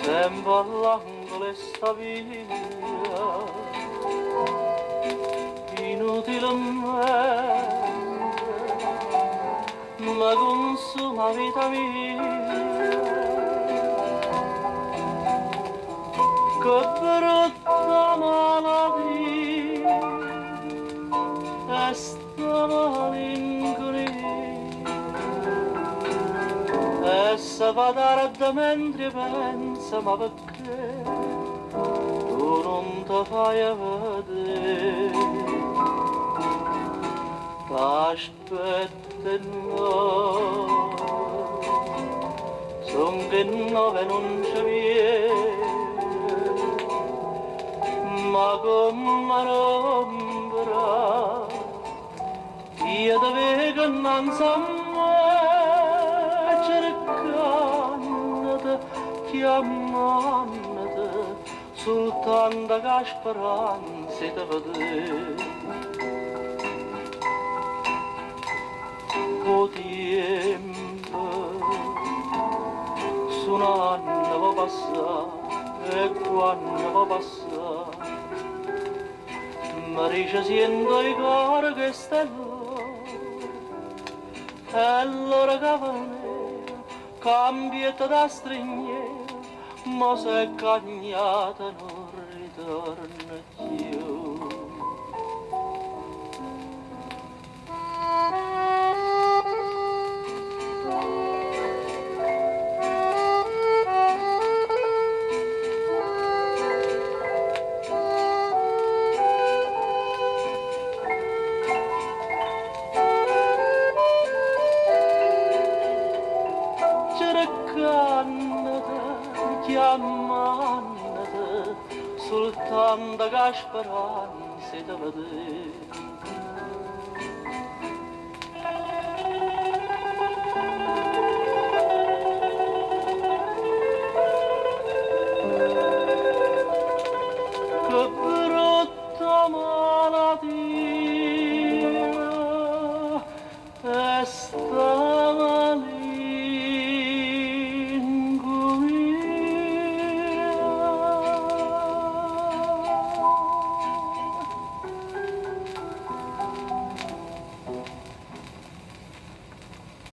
sempre all'angolo e sta via, inutilmente, ma consuma vita mia, che brutta malattia, e sta malinconia, e se va tardi mentre pensa, ma perché tu non ti fai vedere? T'aspetto e no, son che 9 non ci viene, ma come l'ombra, io ti vedo innanzi a me, cercandoti, chiamandoti, soltanto che speranza di vedere. O tempo, su un anno va passare e quando va passare, mi dice sento i cori che sta là, e allora che venera, cambiata da straniera, ma se è cagnata non ritorna più. Cercandoti, chiamandoti, soltanto che speranza di vedere.